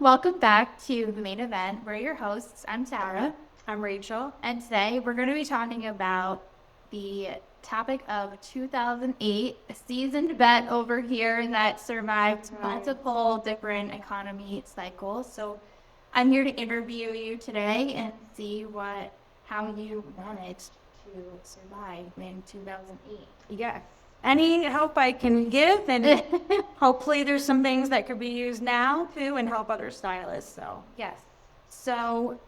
Welcome back to the main event. We're your hosts. I'm Sarah, I'm Rachel. and today we're going to be talking about the topic of 2008, a seasoned vet over here that survived multiple different economy cycles. So I'm here to interview you today and see how you managed to survive in 2008. Yes. Any help I can give, and hopefully there's some things that could be used now too and help other stylists. So, Yes. So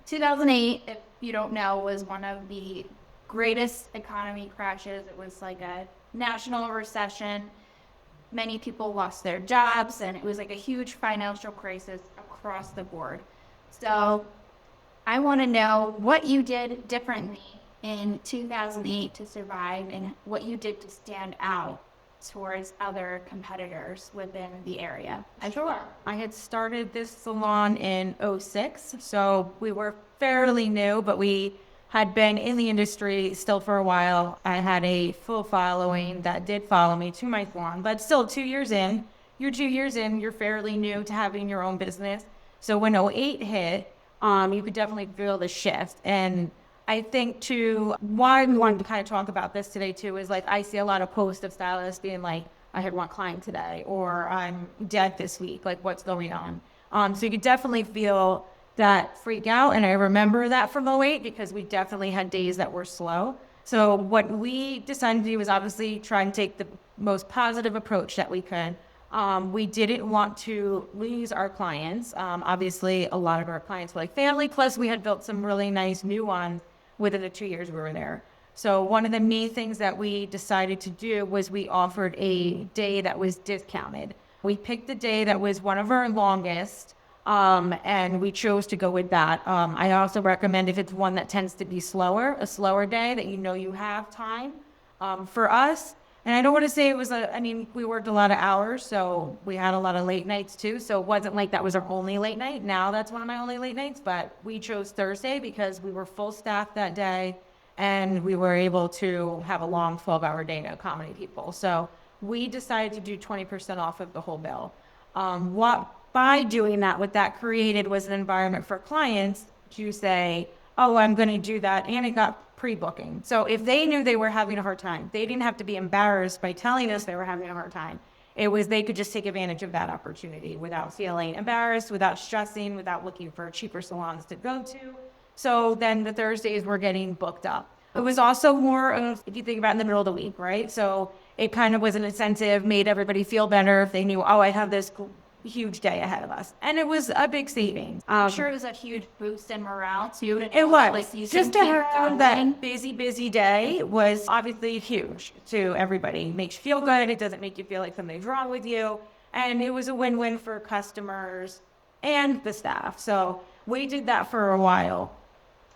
2008, if you don't know, was one of the greatest economy crashes. It was like a national recession. Many people lost their jobs, and it was like a huge financial crisis across the board. So I want to know what you did differently in 2008 to survive and what you did to stand out towards other competitors within the area. sure. I had started this salon in '06, so we were fairly new, but we had been in the industry still for a while. I had a full following that did follow me to my salon, but still 2 years in, you're fairly new to having your own business. So when '08 hit, you could definitely feel the shift. And I think too, why we wanted to kind of talk about this today too is like I see a lot of posts of stylists being like, I had one client today, or I'm dead this week, like what's going on? So you could definitely feel that freak out. And I remember that from '08 because we definitely had days that were slow. So what we decided to do was obviously try and take the most positive approach that we could. We didn't want to lose our clients. Obviously, a lot of our clients were like family, plus we had built some really nice new ones within the 2 years we were there. So one of the main things that we decided to do was we offered a day that was discounted. We picked a day that was one of our longest, and we chose to go with that. I also recommend if it's one that tends to be slower, a slower day that you know you have time. For us, and I don't want to say it was we worked a lot of hours, so we had a lot of late nights too. So it wasn't like that was our only late night. Now that's one of my only late nights, but we chose Thursday because we were full staff that day and we were able to have a long 12-hour day to accommodate people. So we decided to do 20% off of the whole bill. By doing that, what that created was an environment for clients to say, oh, I'm going to do that. And it got pre-booking. So if they knew they were having a hard time, they didn't have to be embarrassed by telling us they were having a hard time. It was they could just take advantage of that opportunity without feeling embarrassed, without stressing, without looking for cheaper salons to go to. So then the Thursdays were getting booked up. It was also more of, if you think about in the middle of the week, right? So it kind of was an incentive, made everybody feel better if they knew, oh, I have this huge day ahead of us. And it was a big savings. I'm sure it was a huge boost in morale too. It was. Like you Just to keep have going. that busy day was obviously huge to everybody. It makes you feel good. It doesn't make you feel like something's wrong with you. And it was a win-win for customers and the staff. So we did that for a while.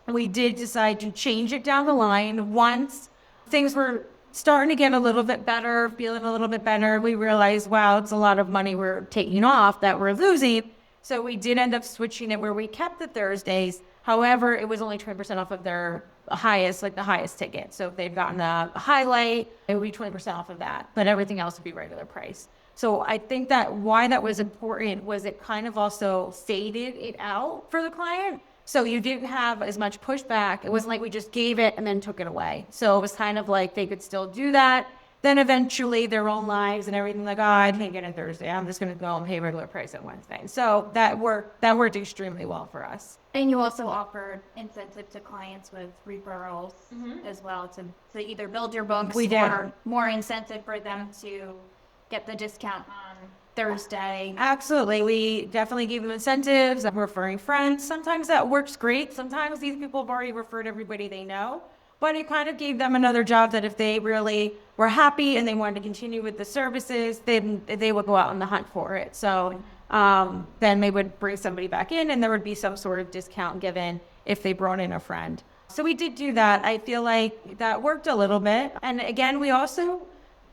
We did decide to change it down the line once things were starting to get a little bit better, feeling a little bit better. We realized, wow, it's a lot of money we're taking off that we're losing. So we did end up switching it where we kept the Thursdays. However, it was only 20% off of their highest, like the highest ticket. So if they've gotten a highlight, it would be 20% off of that, but everything else would be regular price. So I think that why that was important was it kind of also faded it out for the client. So you didn't have as much pushback. It wasn't like we just gave it and then took it away. So it was kind of like they could still do that. Then eventually their own lives and everything like, oh, I can't get in Thursday. I'm just going to go and pay regular price on Wednesday. So that worked extremely well for us. And you also offered incentive to clients with referrals as well to either build your books or more incentive for them to get the discount on Thursday. Absolutely. We definitely gave them incentives, referring friends. Sometimes that works great. Sometimes these people have already referred everybody they know. But it kind of gave them another job that if they really were happy and they wanted to continue with the services, then they would go out on the hunt for it. So then they would bring somebody back in and there would be some sort of discount given if they brought in a friend. So we did do that. I feel like that worked a little bit. And again, we also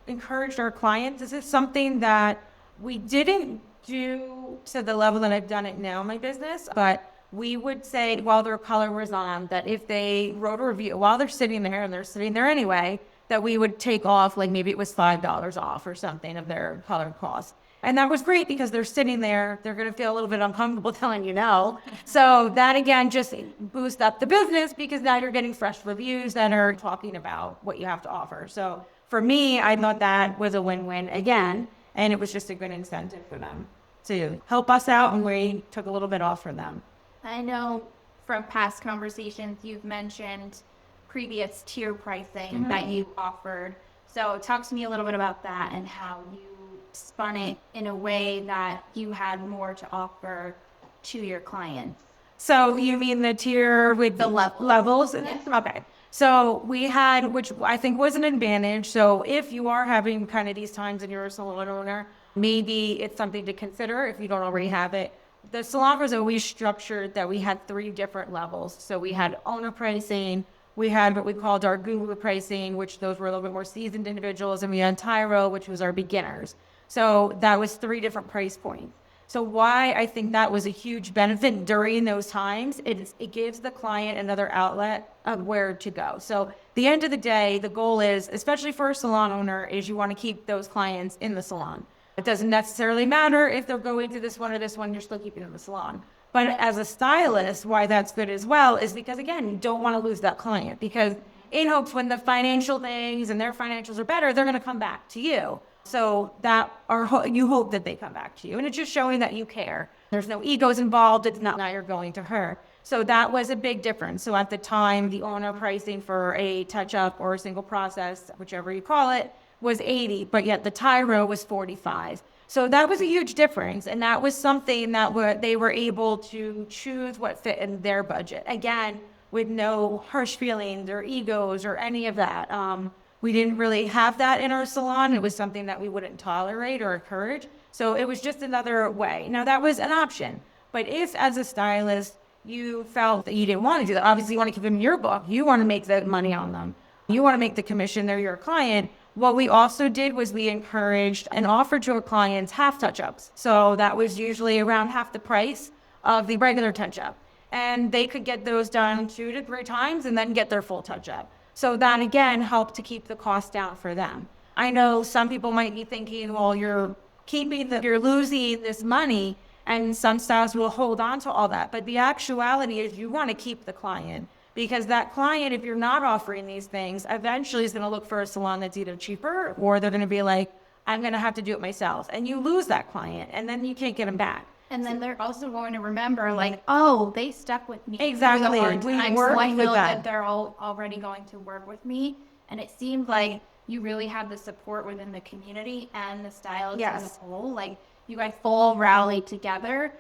encouraged our clients. This is something that we didn't do to the level that I've done it now in my business, but we would say while their color was on that if they wrote a review while they're sitting there and they're sitting there anyway, that we would take off, like maybe it was $5 off or something of their color cost. And that was great because they're sitting there, they're going to feel a little bit uncomfortable telling you no. So that again just boosts up the business because now you're getting fresh reviews that are talking about what you have to offer. So for me, I thought that was a win-win again, and it was just a good incentive for them to help us out, and we took a little bit off for them. I know from past conversations you've mentioned previous tier pricing that you offered. So talk to me a little bit about that and how you spun it in a way that you had more to offer to your clients. So you mean the tier with The levels? Yeah. Okay. So we had, which I think was an advantage. So if you are having kind of these times and you're a salon owner, maybe it's something to consider if you don't already have it. The salon was always structured that we had 3 different levels. So we had owner pricing, we had what we called our guru pricing, which those were a little bit more seasoned individuals, and we had Tyro, which was our beginners. So that was 3 different price points. So why I think that was a huge benefit during those times, it gives the client another outlet of where to go. So the end of the day, the goal is, especially for a salon owner, is you want to keep those clients in the salon. It doesn't necessarily matter if they're going to this one or this one, you're still keeping them in the salon. But as a stylist, why that's good as well is because, again, you don't want to lose that client, because in hopes when the financial things and their financials are better, they're going to come back to you. So that you hope that they come back to you. And it's just showing that you care. There's no egos involved. It's not now you're going to her. So that was a big difference. So at the time, the owner pricing for a touch-up or a single process, whichever you call it, was $80, but yet the Tyro was $45. So that was a huge difference. And that was something that they were able to choose what fit in their budget. Again, with no harsh feelings or egos or any of that. We didn't really have that in our salon. It was something that we wouldn't tolerate or encourage. So it was just another way. Now that was an option. But if as a stylist, you felt that you didn't want to do that, obviously you want to keep them in your book. You want to make the money on them. You want to make the commission. They're your client. What we also did was we encouraged and offered to our clients half touch-ups. So that was usually around half the price of the regular touch-up. And they could get those done 2 to 3 times and then get their full touch-up. So that, again, helped to keep the cost down for them. I know some people might be thinking, well, you're losing this money, and some stylists will hold on to all that. But the actuality is you want to keep the client, because that client, if you're not offering these things, eventually is going to look for a salon that's either cheaper, or they're going to be like, I'm going to have to do it myself. And you lose that client, and then you can't get them back. And then they're also going to remember, like, oh, they stuck with me. Exactly. through the hard We times, worked so I with know that. that they're already going to work with me. And it seemed like you really had the support within the community and the stylists as Yes. a whole. Like, you guys all rallied together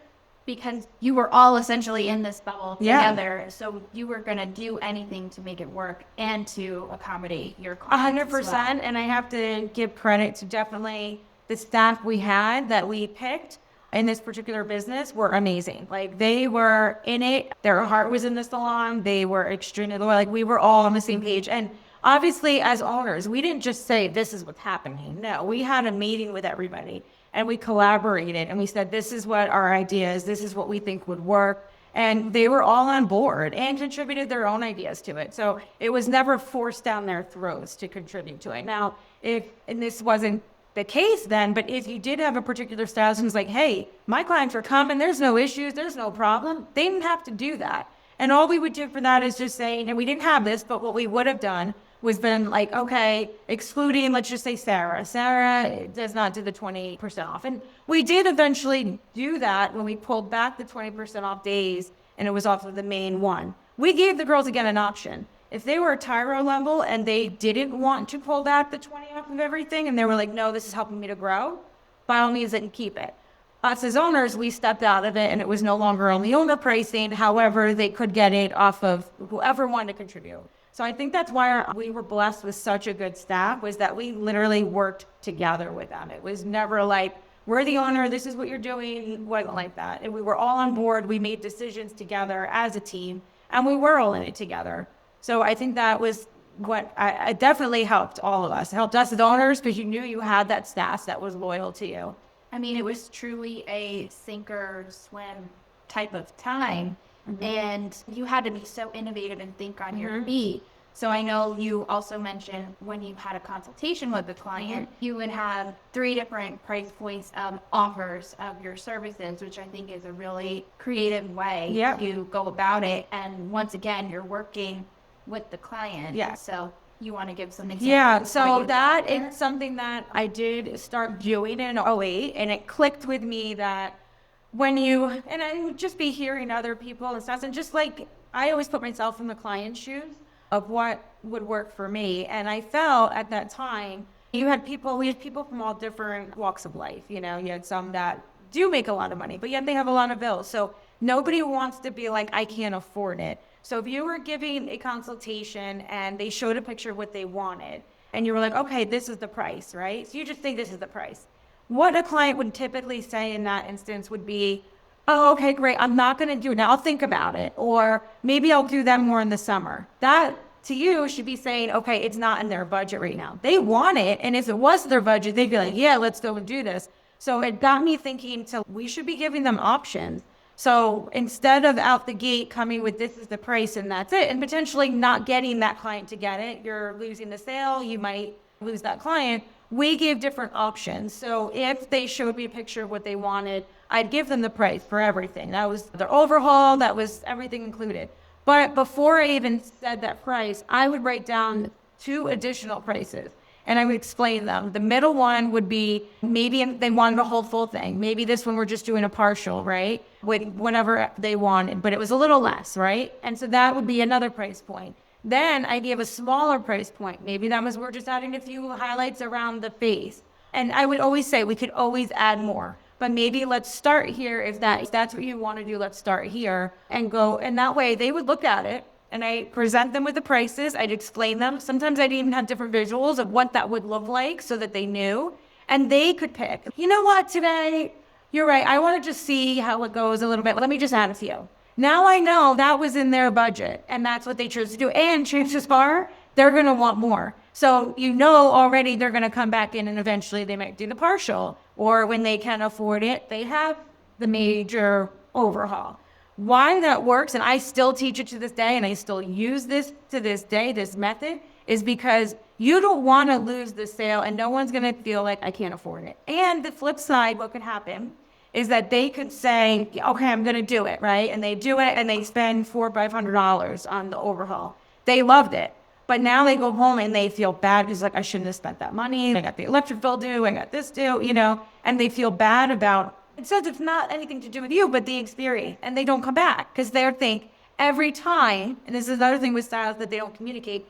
because you were all essentially in this bubble Yeah. together. So you were going to do anything to make it work and to accommodate your clients. 100%. And I have to give credit to definitely the staff we had that we picked in this particular business were amazing. Like, they were in it. Their heart was in the salon. They were extremely loyal. Like, we were all on the same page. And obviously, as owners, we didn't just say, this is what's happening. No, we had a meeting with everybody and we collaborated and we said, this is what our idea is. This is what we think would work. And they were all on board and contributed their own ideas to it. So it was never forced down their throats to contribute to it. Now, and this wasn't the case then, but if you did have a particular stylist who's like, hey, my clients are coming, there's no issues, there's no problem, they didn't have to do that. And all we would do for that is just say, and we didn't have this, but what we would have done was been like, okay, excluding, let's just say Sarah. Sarah does not do the 20% off. And we did eventually do that when we pulled back the 20% off days and it was off of the main one. We gave the girls again an option. If they were a Tyro level and they didn't want to pull back the 20 off of everything and they were like, no, this is helping me to grow, by all means, they can keep it. Us as owners, we stepped out of it and it was no longer on the owner pricing. However, they could get it off of whoever wanted to contribute. So I think that's why we were blessed with such a good staff, was that we literally worked together with them. It was never like, we're the owner, this is what you're doing. It wasn't like that. And we were all on board. We made decisions together as a team and we were all in it together. So I think that was what it definitely helped all of us. It helped us as owners because you knew you had that staff that was loyal to you. I mean, it was truly a sink or swim type of time. And you had to be so innovative and think on your feet. So I know you also mentioned when you had a consultation with the client, you would have 3 different price points of offers of your services, which I think is a really creative way Yep. to go about it. And once again, you're working with the client. Yeah. So you want to give some examples? Yeah, of what so you that did there? is something that I did start doing in '08, and it clicked with me that when you, and I would just be hearing other people and stuff, and just like, I always put myself in the client's shoes of what would work for me. And I felt at that time, we had people from all different walks of life. You had some that do make a lot of money, but yet they have a lot of bills. So nobody wants to be like, I can't afford it. So if you were giving a consultation and they showed a picture of what they wanted, and you were like, okay, this is the price, right? So you just think this is the price. What a client would typically say in that instance would be, oh, okay, great, I'm not going to do it now, I'll think about it. Or maybe I'll do that more in the summer. That to you should be saying, okay, it's not in their budget right now. They want it, and if it was their budget, they'd be like, yeah, let's go and do this. So it got me thinking, so we should be giving them options. So instead of out the gate coming with this is the price and that's it, and potentially not getting that client to get it, you're losing the sale, you might lose that client. We gave different options. So if they showed me a picture of what they wanted, I'd give them the price for everything. That was their overhaul, that was everything included. But before I even said that price, I would write down 2 additional prices. And I would explain them. The middle one would be maybe they wanted a whole full thing. Maybe this one we're just doing a partial, right? With whatever they wanted, but it was a little less, right? And so that would be another price point. Then I gave a smaller price point. Maybe that was we're just adding a few highlights around the face. And I would always say we could always add more. But maybe let's start here if that's what you want to do, let's start here and go. And that way they would look at it. And I present them with the prices. I'd explain them. Sometimes I'd even have different visuals of what that would look like so that they knew. And they could pick, you know what, today, you're right. I want to just see how it goes a little bit. Let me just add a few. Now I know that was in their budget and that's what they chose to do. And chances are they're going to want more. So already they're going to come back in and eventually they might do the partial. Or when they can afford it, they have the major overhaul. Why that works, and I still teach it to this day, and I still use this to this day, this method, is because you don't want to lose the sale, and no one's going to feel like I can't afford it. And the flip side, what could happen is that they could say, okay, I'm going to do it, right? And they do it, and they spend $400 or $500 on the overhaul. They loved it. But now they go home and they feel bad because like, I shouldn't have spent that money. I got the electric bill due, I got this due, and they feel bad about it. Says it's not anything to do with you, but the experience. And they don't come back because they think every time, and this is another thing with styles that they don't communicate,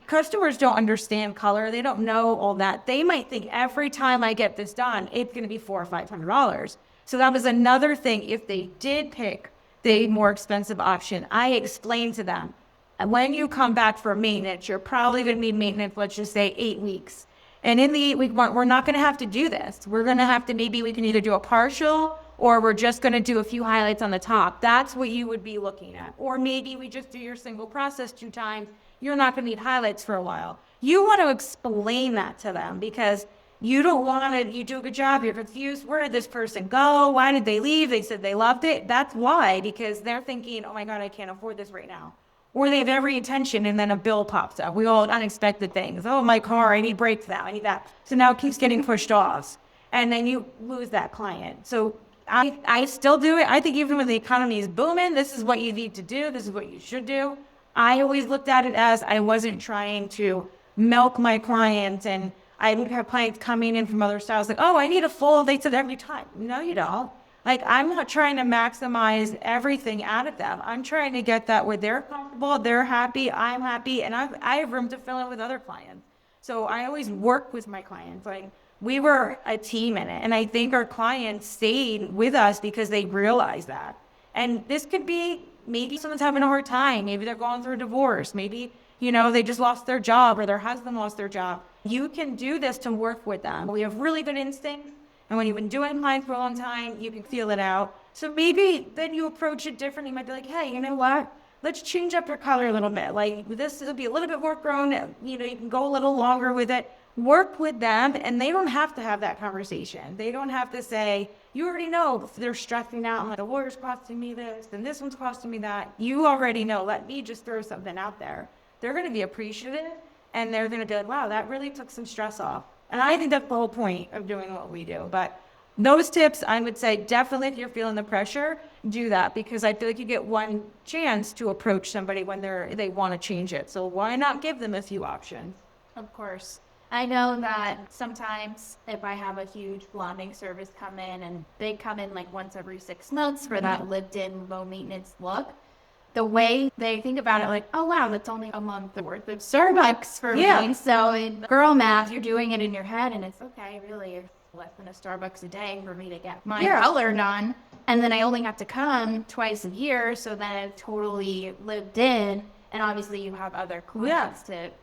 customers don't understand color. They don't know all that. They might think every time I get this done, it's going to be $400 or $500. So that was another thing. If they did pick the more expensive option, I explained to them, and when you come back for maintenance, you're probably going to need maintenance, let's just say 8 weeks. And in the 8-week mark, we're not going to have to do this. We're going to have to, maybe we can either do a partial or we're just going to do a few highlights on the top. That's what you would be looking at. Or maybe we just do your single process 2 times. You're not going to need highlights for a while. You want to explain that to them because you don't want to, you do a good job, you're confused. Where did this person go? Why did they leave? They said they loved it. That's why, because they're thinking, oh my God, I can't afford this right now. Or they have every intention and then a bill pops up. We all unexpected things. Oh, my car, I need brakes now, I need that. So now it keeps getting pushed off. And then you lose that client. So I still do it. I think even when the economy is booming, this is what you need to do. This is what you should do. I always looked at it as I wasn't trying to milk my clients. And I would have clients coming in from other styles like, oh, I need a full. They said every time. No, you don't. Like, I'm not trying to maximize everything out of them. I'm trying to get that where they're comfortable, they're happy, I'm happy, and I have room to fill in with other clients. So I always work with my clients. Like, we were a team in it. And I think our clients stayed with us because they realized that. And this could be maybe someone's having a hard time. Maybe they're going through a divorce. Maybe, they just lost their job or their husband lost their job. You can do this to work with them. We have really good instincts. And when you've been doing clients for a long time, you can feel it out. So maybe then you approach it differently. You might be like, hey, you know what? Let's change up your color a little bit. Like, this will be a little bit more grown. You can go a little longer with it. Work with them, and they don't have to have that conversation. They don't have to say, you already know they're stressing out. Like, the lawyer's costing me this, and this one's costing me that. You already know. Let me just throw something out there. they're going to be appreciative and they're going to be like, wow, that really took some stress off. And I think that's the whole point of doing what we do. But those tips, I would say definitely if you're feeling the pressure, do that, because I feel like you get one chance to approach somebody when they want to change it. So why not give them a few options? Of course. I know that sometimes if I have a huge blonding service come in, and they come in like once every 6 months for that lived-in low maintenance look, the way they think about it, like, oh wow, that's only a month worth of Starbucks for me. So in girl math, you're doing it in your head, and it's okay, really, it's less than a Starbucks a day for me to get my color done. And then I only have to come twice a year, so then it's totally lived in. And obviously you have other clients that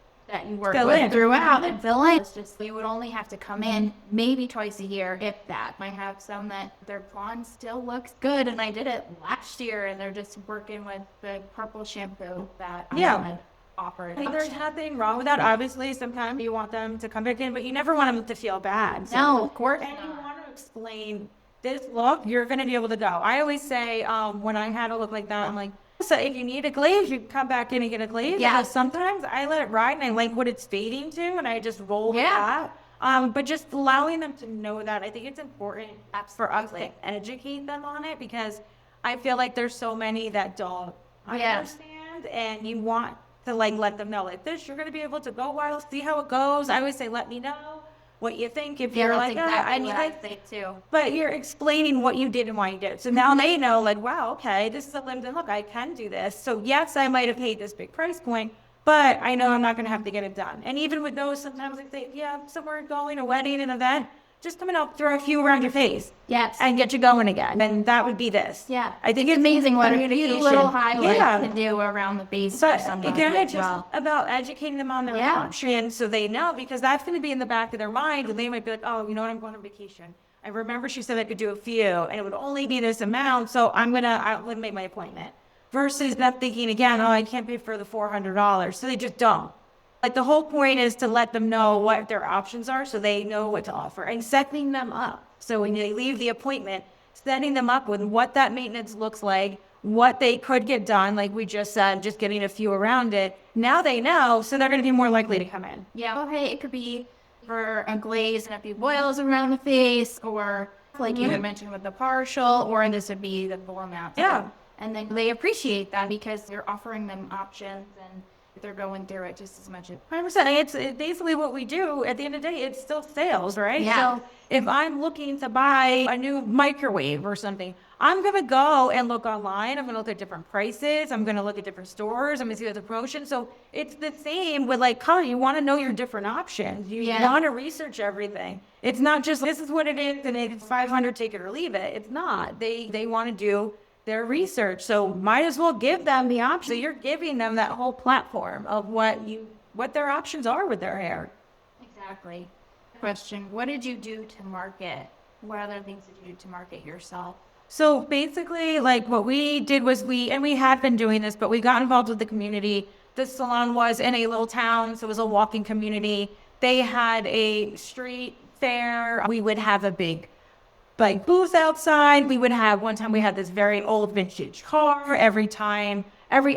you work with throughout and fill in. It's just, you would only have to come in maybe twice a year, if that. I have some that their blonde still looks good, and I did it last year, and they're just working with the purple shampoo that I had offered. I mean, there's nothing wrong with that. Obviously, sometimes you want them to come back in, but you never want them to feel bad. So, no, of course and not. you want to explain this look, you're going to be able to go. I always say, when I had a look like that, I'm like, so if you need a glaze, you come back in and get a glaze. Yeah. Because sometimes I let it ride and I like what it's fading to, and I just roll with that. But just allowing them to know that, I think it's important for us to educate them on it, because I feel like there's so many that don't understand, and you want to like let them know, like, this, you're going to be able to go wild, see how it goes. I always say, let me know what you think. If you're like, I need, I say too. but you're explaining what you did and why you did it. So now they know, like, wow, okay, this is a limited look. I can do this. So yes, I might have paid this big price point, but I know I'm not going to have to get it done. And even with those, sometimes I say, yeah, somewhere going, a wedding, an event, just come and throw a few around your face. Yes. And get you going again. And that would be this. Yeah. I think it's amazing what a few communication. little highlights to do around the base. But for somebody again, as it's just about educating them on their options, so they know, because that's going to be in the back of their mind, and they might be like, oh, you know what, I'm going on vacation. I remember she said I could do a few, and it would only be this amount, so I'm going to make my appointment. Versus them thinking again, oh, I can't pay for the $400, so they just don't. Like, the whole point is to let them know what their options are so they know what to offer, and setting them up. So when they leave the appointment, setting them up with what that maintenance looks like, what they could get done, like we just said, just getting a few around it. Now they know, so they're going to be more likely to come in. Yeah, well, hey, it could be for a glaze and a few boils around the face, or like you had mentioned with the partial, or this would be the full amount. Yeah. And then they appreciate that because you're offering them options, and they're going through it just as much as 100%. It's basically what we do. At the end of the day, it's still sales, right? Yeah. So if I'm looking to buy a new microwave or something, I'm going to go and look online. I'm going to look at different prices. I'm going to look at different stores. I'm going to see what the promotion. So it's the same with like color. You want to know your different options. You want to research everything. It's not just, this is what it is and it's 500, take it or leave it. It's not. They want to do their research. So might as well give them the option. So you're giving them that whole platform of what their options are with their hair. Exactly. Question, what did you do to market? What other things did you do to market yourself? So basically, like, what we did was we had been doing this, but we got involved with the community. The salon was in a little town, so it was a walking community. They had a street fair. We would have a big like booth outside. We would have, one time we had this very old vintage car. Every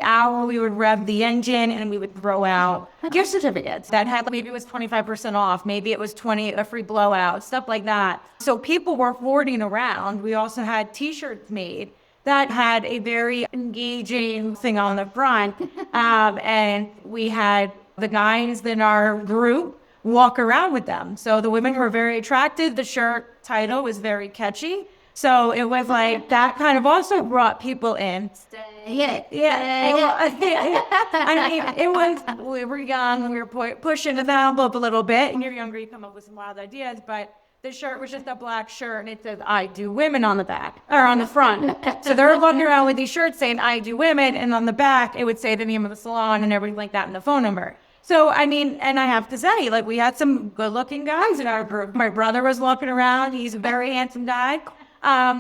hour we would rev the engine and we would throw out gift certificates that had, maybe it was 25% off, maybe it was a free blowout, stuff like that. So people were hoarding around. We also had t-shirts made that had a very engaging thing on the front. And we had the guys in our group walk around with them. So the women were very attracted. The shirt title was very catchy. So it was like, that kind of also brought people in. I mean, it was, we were young, we were pushing the envelope a little bit. And you're younger, you come up with some wild ideas. But the shirt was just a black shirt, and it says, I do women on the back, or on the front. So they're walking around with these shirts saying, I do women. And on the back, it would say the name of the salon and everything like that, and the phone number. So, I mean, and I have to say, like, we had some good-looking guys in our group. My brother was walking around. He's a very handsome guy.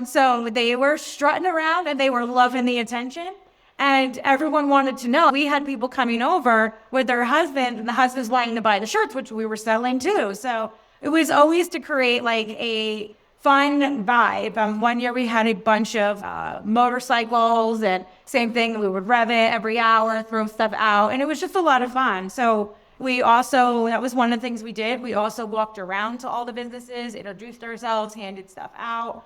So they were strutting around, and they were loving the attention. And everyone wanted to know. We had people coming over with their husband, and the husband's wanting to buy the shirts, which we were selling too. So it was always to create, like, a fun vibe. One year we had a bunch of motorcycles, and same thing, we would rev it every hour, throw stuff out, and it was just a lot of fun. So we also, that was one of the things we did. We also walked around to all the businesses, introduced ourselves, handed stuff out.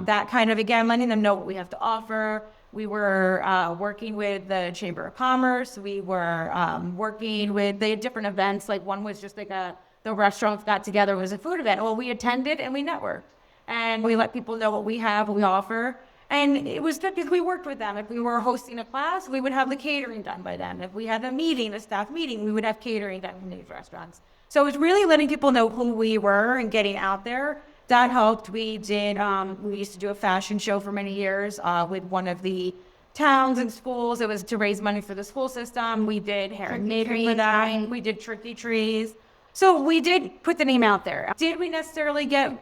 That kind of, again, letting them know what we have to offer. We were working with the Chamber of Commerce. We were working with, they had different events. Like one was just like the restaurants got together, it was a food event. Well, we attended and we networked. And we let people know what we have, what we offer. And it was good because we worked with them. If we were hosting a class, we would have the catering done by them. If we had a meeting, a staff meeting, we would have catering done from these restaurants. So it was really letting people know who we were and getting out there. That helped. We did, we used to do a fashion show for many years with one of the towns and schools. It was to raise money for the school system. We did hair and makeup for that. We did tricky trees. So we did put the name out there. Did we necessarily get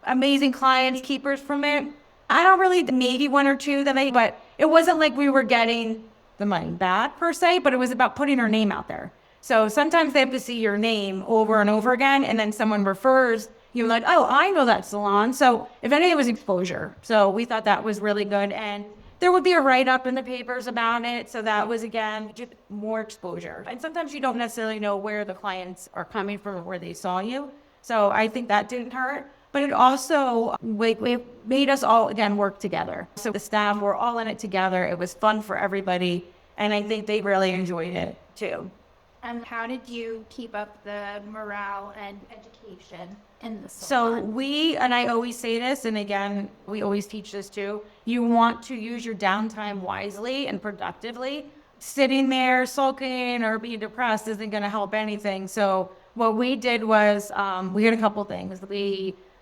amazing clients, keepers from it? I don't really, maybe one or two but it wasn't like we were getting the money back per se, but it was about putting our name out there. So sometimes they have to see your name over and over again, and then someone refers, you're like, oh, I know that salon. So if anything, it was exposure. So we thought that was really good. And there would be a write-up in the papers about it. So that was, again, just more exposure. And sometimes you don't necessarily know where the clients are coming from or where they saw you. So I think that didn't hurt. But it also it made us all, again, work together. So the staff were all in it together. It was fun for everybody. And I think they really enjoyed it, too. And how did you keep up the morale and education in the So salon? and I always say this, and again, we always teach this too, you want to use your downtime wisely and productively. Sitting there sulking or being depressed isn't going to help anything. So what we did was we had a couple things.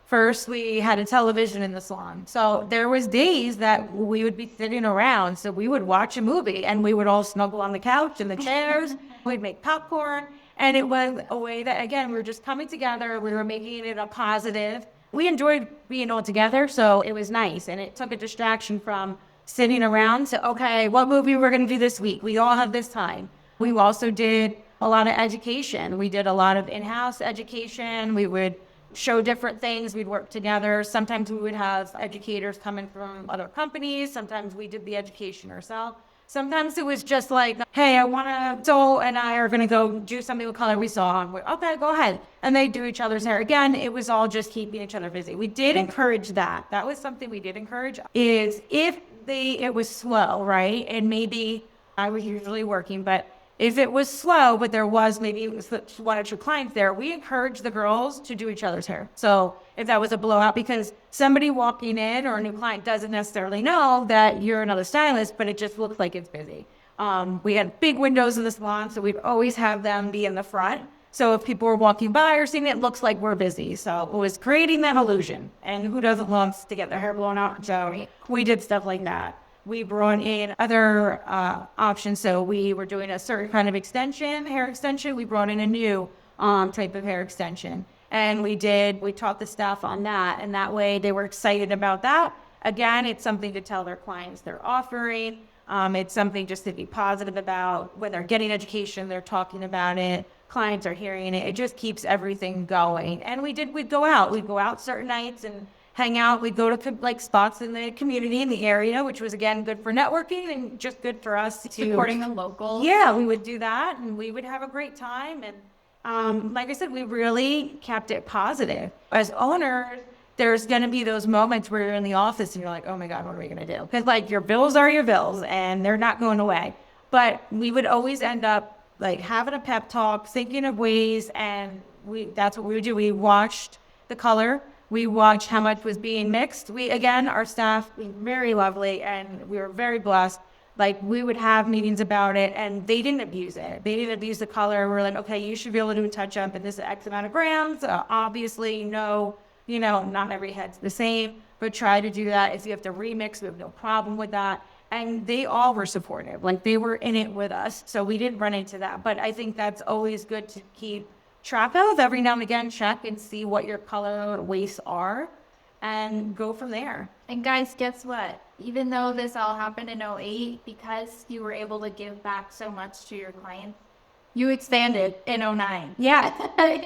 First, we had a television in the salon. So there was days that we would be sitting around. So we would watch a movie and we would all snuggle on the couch in the chairs. We'd make popcorn. And it was a way that, again, we were just coming together. We were making it a positive. We enjoyed being all together. So it was nice. And it took a distraction from sitting around to, okay, what movie we're going to do this week? We all have this time. We also did a lot of education. We did a lot of in-house education. We would show different things. We'd work together. Sometimes we would have educators coming from other companies. Sometimes we did the education ourselves. Sometimes it was just like, hey, Joel and I are going to go do something with color we saw. And we're, okay, go ahead. And they do each other's hair. Again, it was all just keeping each other busy. We did encourage that. That was something we did encourage, is if it was slow, right? And maybe I was usually working, but if it was slow, but there was maybe one or two clients there, we encourage the girls to do each other's hair. So if that was a blowout, because somebody walking in or a new client doesn't necessarily know that you're another stylist, but it just looks like it's busy. We had big windows in the salon, so we'd always have them be in the front. So if people were walking by or seeing it, it looks like we're busy. So it was creating that illusion. And who doesn't love to get their hair blown out? So we did stuff like that. We brought in other options. So we were doing a certain kind of hair extension. We brought in a new type of hair extension. And we taught the staff on that. And that way they were excited about that. Again, it's something to tell their clients they're offering. It's something just to be positive about. When they're getting education, they're talking about it. Clients are hearing it. It just keeps everything going. And we'd go out certain nights and hang out. We'd go to like spots in the community, in the area, which was, again, good for networking and just good for us to Supporting the locals. Yeah, we would do that and we would have a great time. And like I said, we really kept it positive. As owners, there's going to be those moments where you're in the office and you're like, oh my God, what are we going to do? Because like your bills are your bills and they're not going away. But we would always end up like having a pep talk, thinking of ways, and that's what we would do. We watched the color. We watched how much was being mixed. Our staff was very lovely and we were very blessed. Like we would have meetings about it and they didn't abuse it. They didn't abuse the color. We're like, okay, you should be able to do a touch up and this is X amount of grams. Obviously, no, not every head's the same, but try to do that. If you have to remix, we have no problem with that. And they all were supportive. Like they were in it with us. So we didn't run into that. But I think that's always good to keep track of. Every now and again, check and see what your color wastes are and go from there. And guys, guess what? Even though this all happened in '08, because you were able to give back so much to your clients, You expanded in '09. Yeah.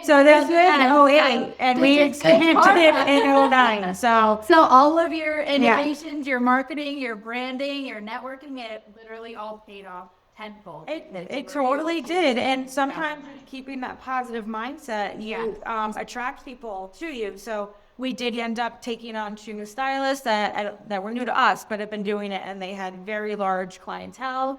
So that's good. Oh, yeah. And we expanded it in '09. So So all of your innovations, your marketing, your branding, your networking, it literally all paid off tenfold. it totally did. And sometimes keeping that positive mindset, you attract people to you. So we did end up taking on two new stylists that were new to us, but have been doing it, and they had very large clientele.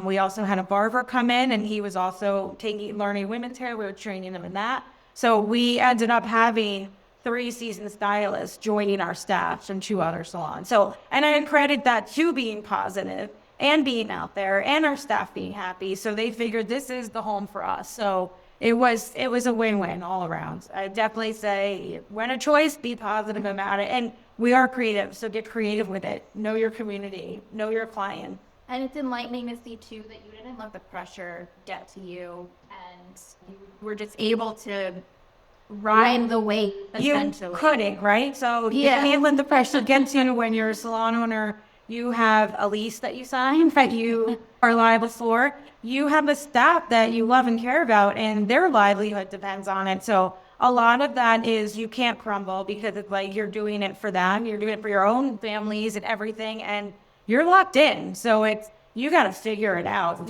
We also had a barber come in, and he was also learning women's hair. We were training them in that. So we ended up having 3 seasoned stylists joining our staff from 2 other salons. So, and I credit that to being positive and being out there and our staff being happy. So they figured this is the home for us. So it was a win-win all around. I definitely say when a choice, be positive about it. And we are creative, so get creative with it. Know your community, know your client. And it's enlightening to see too that you didn't let the pressure get to you, and you were just able to ride the wave. Essentially, You couldn't, right? So you Yeah. can't let the pressure get to you when you're a salon owner. You have a lease that you sign that you are liable for. You have a staff that you love and care about, and their livelihood depends on it. So a lot of that is you can't crumble because it's like you're doing it for them. You're doing it for your own families and everything, and you're locked in. So you got to figure it out.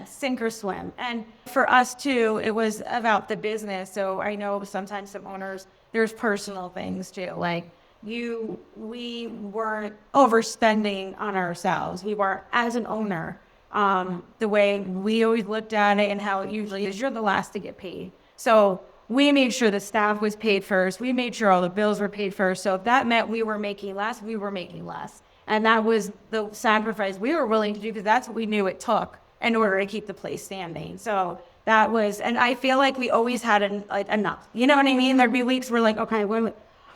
Sink or swim. And for us too, it was about the business. So I know sometimes some owners, there's personal things too. Like we weren't overspending on ourselves. We weren't, as an owner, the way we always looked at it and how it usually is, you're the last to get paid. So we made sure the staff was paid first. We made sure all the bills were paid first. So if that meant we were making less, we were making less. And that was the sacrifice we were willing to do because that's what we knew it took in order to keep the place standing. So that was, and I feel like we always had enough. You know what I mean? There'd be weeks we're like, okay,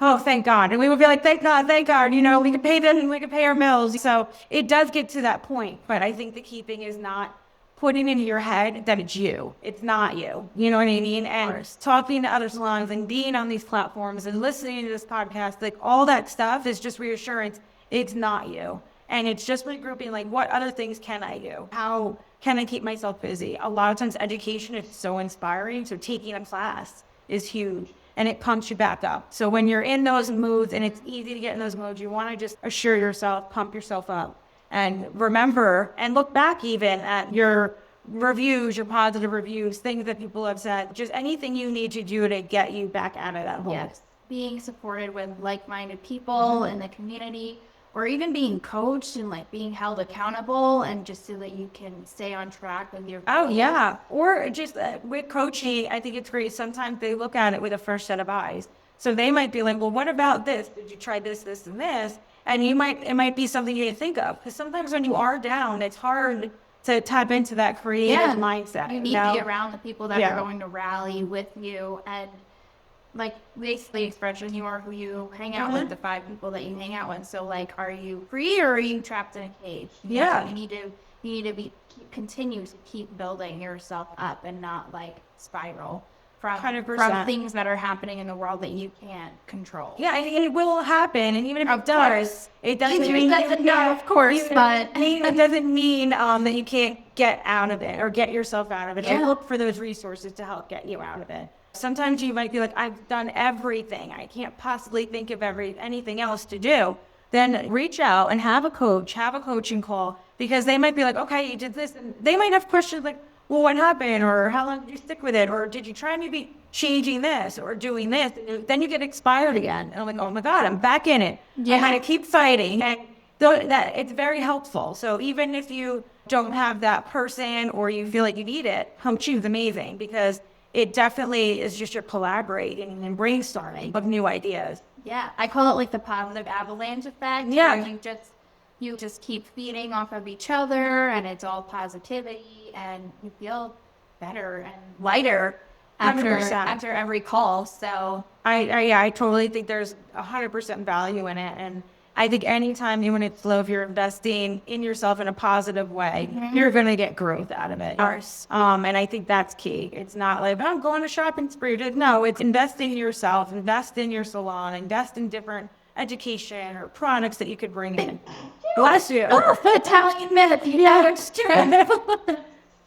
oh, thank God. And we would be like, thank God, you know, we could pay them and we could pay our bills. So it does get to that point. But I think the key thing is not putting into your head that it's you. It's not you. You know what I mean? And talking to other salons and being on these platforms and listening to this podcast, like all that stuff is just reassurance. It's not you. And it's just regrouping, like, what other things can I do? How can I keep myself busy? A lot of times education is so inspiring. So taking a class is huge and it pumps you back up. So when you're in those moods and it's easy to get in those moods, you want to just assure yourself, pump yourself up and remember and look back even at your reviews, your positive reviews, things that people have said, just anything you need to do to get you back out of that hole. Yes. Being supported with like-minded people in the community, or even being coached and like being held accountable, and just so that you can stay on track with your Oh goals. yeah. Or just with coaching, I think it's great. Sometimes they look at it with a fresh set of eyes. So they might be like, well, what about this? Did you try this, this, and this? And it might be something you didn't think of. Because sometimes when you are down, it's hard to tap into that creative mindset. You need to be around the people that Yeah. are going to rally with you, and like basically expression, you are who you hang out with, the 5 people that you hang out with. So like, are you free or are you trapped in a cage? Yeah. You need to continue to keep building yourself up and not like spiral from 100%. things that are happening in the world that you can't control. Yeah, and it will happen. And even if it does, it doesn't mean No, of course, but it doesn't mean that you can't get out of it or get yourself out of it. Yeah. Or look for those resources to help get you out of it. Sometimes you might be like, I've done everything. I can't possibly think of anything else to do. Then reach out and have a coach, have a coaching call, because they might be like, okay, you did this. And they might have questions like, well, what happened? Or how long did you stick with it? Or did you try maybe changing this or doing this? And then you get expired again. And I'm like, oh my God, I'm back in it. Yeah. I had to keep fighting. And that it's very helpful. So even if you don't have that person or you feel like you need it, coaching is amazing because it definitely is just your collaborating and brainstorming of new ideas. yeah, I call it like the positive avalanche effect. Yeah. Where you just keep feeding off of each other, and it's all positivity, and you feel better and lighter after 100%. after every call. So I totally think there's 100% value in it. And I think anytime you want to flow, if you're investing in yourself in a positive way, you're going to get growth out of it. And I think that's key. It's not like, I'm going to shopping spree. No, it's invest in yourself, invest in your salon, invest in different education or products that you could bring in. Bless you. Italian myth, yeah, it's true.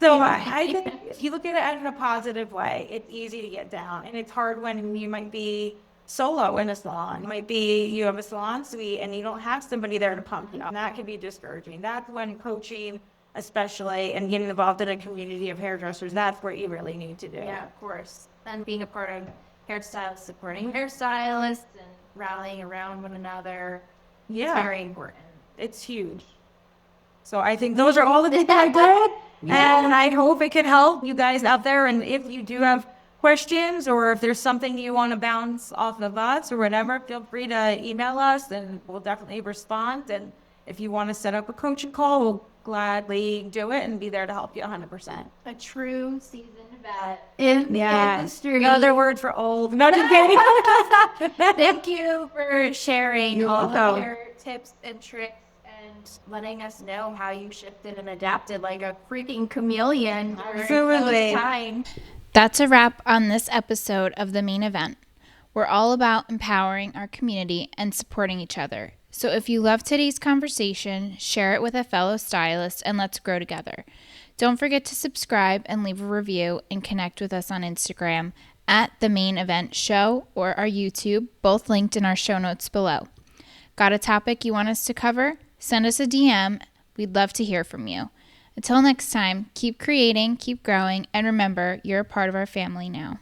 So I think if you look at it in a positive way, it's easy to get down, and it's hard when you might be solo in a salon. It might be you have a salon suite and you don't have somebody there to pump you up. And that can be discouraging. That's when coaching, especially, and getting involved in a community of hairdressers, that's where you really need to do. Yeah, of course. And being a part of hairstylists, supporting hairstylists and rallying around one another. Yeah. It's very important. It's huge. So I think those are all the things I did. And I hope it can help you guys out there. And if you do have questions or if there's something you want to bounce off of us or whatever, feel free to email us and we'll definitely respond. And if you want to set up a coaching call, we'll gladly do it and be there to help you 100%. A true seasoned vet in the industry. Another word for old. Not kidding. Thank you for sharing You're all welcome. of your tips and tricks and letting us know how you shifted and adapted like a freaking chameleon. Absolutely. Time. That's a wrap on this episode of The Main Event. We're all about empowering our community and supporting each other. So if you love today's conversation, share it with a fellow stylist and let's grow together. Don't forget to subscribe and leave a review and connect with us on Instagram at The Main Event Show or our YouTube, both linked in our show notes below. Got a topic you want us to cover? Send us a DM. We'd love to hear from you. Until next time, keep creating, keep growing, and remember, you're a part of our family now.